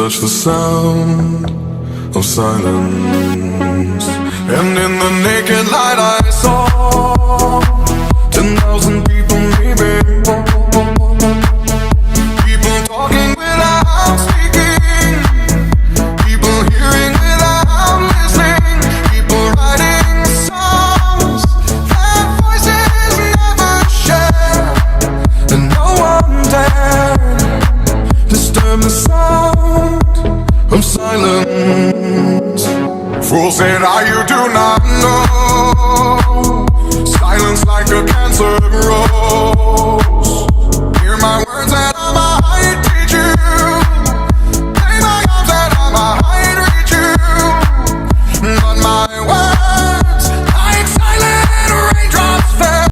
touch the sound of silence. And in the naked light I saw 10,000 people, maybe. People talking without speaking. People hearing without listening. People writing songs that voices never share. And no one dared disturb the sound of silence. Fools said, you do not know. Silence like a cancer grows.